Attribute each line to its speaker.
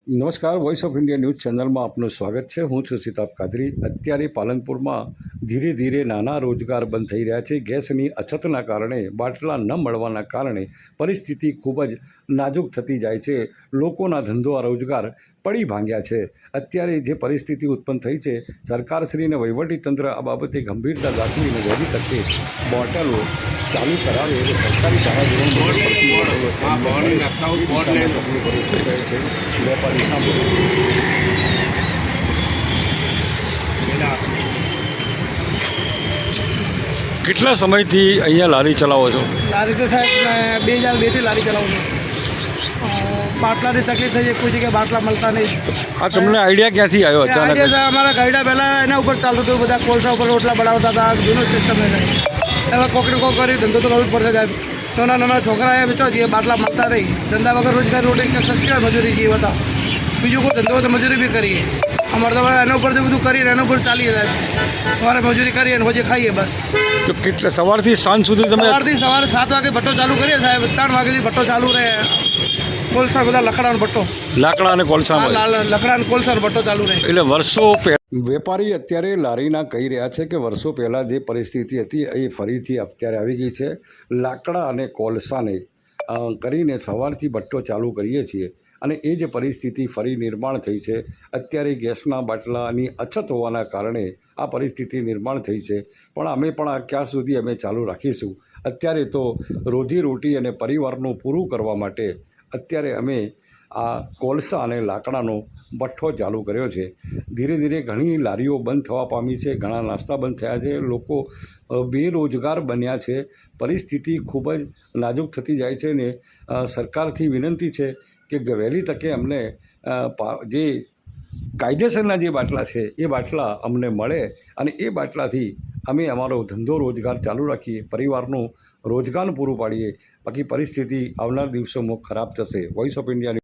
Speaker 1: નમસ્કાર, voice of India news ચેનલમાં આપનું સ્વાગત છે। હું છું સિતાબ કાદરી। અત્યારે પાલનપુરમાં ધીરે ધીરે નાના રોજગાર બંધ થઈ રહ્યા છે। ગેસની અછતના કારણે, બાટલા ન મળવાના કારણે પરિસ્થિતિ ખૂબ જ નાજુક થતી જાય છે। લોકોના ધંધો રોજગાર પડી ભાંગ્યા છે। અત્યારે જે પરિસ્થિતિ ઉત્પન્ન થઈ છે, સરકારશ્રીને વહીવટીતંત્ર આ બાબતે ગંભીરતા દાખવીને વહેલી તકે બોટલો ચાલુ કરાવે એટલે સરકારી ધારાધોરણ મુજબ પડતી બોટલો શું કહે છે વેપારી સાંભળો। કેટલા સમયથી અહીંયા લારી ચલાવો છો?
Speaker 2: લારી તો સાહેબ 2002થી લારી ચલાવું છું। બાટલાની તકલીફ થઈ છે, કોઈ જગ્યાએ બાટલા મળતા નહીં।
Speaker 1: આ તમને આઈડિયા ક્યાંથી આવ્યો અચાનક?
Speaker 2: આઈડિયા અમારા ગાઈડા પહેલાં એના ઉપર ચાલતું હતું, બધા કોલસા ઉપર રોટલા બનાવતા હતા, જૂનો સિસ્ટમ છે સાહેબ। હવે કોકડી કોક કરી ધંધો તો કરવું જ પડશે સાહેબ। નાના નાના છોકરા એ વેચો જઈએ, બાટલા મળતા રહી, ધંધા વગર રોજગારી રોટી કેવાય મજૂરી જઈએ બતા, બીજું કોઈ ધંધો તો મજૂરી બી કરીએ। અમારે તો એના ઉપર બધું કરીએ, એના ઉપર ચાલીએ સાહેબ। અમારે મજૂરી કરીએ ને રોજે ખાઈએ બસ।
Speaker 1: તો કેટલા સવારથી સાંજ સુધી તમે?
Speaker 2: સવારે 7 વાગે ભટ્ટો ચાલુ કરીએ સાહેબ, 3 વાગ્યાથી ભટ્ટો ચાલુ રહે। કોલસા બધા લકડાનો ભટ્ટો,
Speaker 1: લાકડા અને કોલસામાં
Speaker 2: લકડા અને કોલસાનો ભટ્ટો ચાલુ રહે
Speaker 1: એટલે વર્ષો વેપારી અત્યારે લારીના કહી રહ્યા છે કે વર્ષો પહેલાં જે પરિસ્થિતિ હતી એ ફરીથી અત્યારે આવી ગઈ છે। લાકડા અને કોલસાને કરીને સવારથી ભટ્ટો ચાલુ કરીએ છીએ અને એ જે પરિસ્થિતિ ફરી નિર્માણ થઈ છે। અત્યારે ગેસના બાટલાની અછત હોવાના કારણે આ પરિસ્થિતિ નિર્માણ થઈ છે, પણ અમે પણ આ ક્યાં સુધી અમે ચાલુ રાખીશું। અત્યારે તો રોજીરોટી અને પરિવારનું પૂરું કરવા માટે અત્યારે અમે આ કોલસા અને લાકડાનો ભઠ્ઠો ચાલુ કર્યો છે। ધીરે ધીરે ઘણી લારીઓ બંધ થવા પામી છે, ઘણા નાસ્તા બંધ થયા છે, લોકો બેરોજગાર બન્યા છે। પરિસ્થિતિ ખૂબ જ નાજુક થતી જાય છે ને સરકારથી વિનંતી છે કે વહેલી તકે અમને જે કાયદેસરના જે બાટલા છે એ બાટલા અમને મળે અને એ બાટલાથી અમે અમારો ધંધો રોજગાર ચાલુ રાખીએ, પરિવારનું રોજગાર પૂરું પાડીએ। બાકી પરિસ્થિતિ આવનાર દિવસોમાં ખરાબ થશે। Voice of India.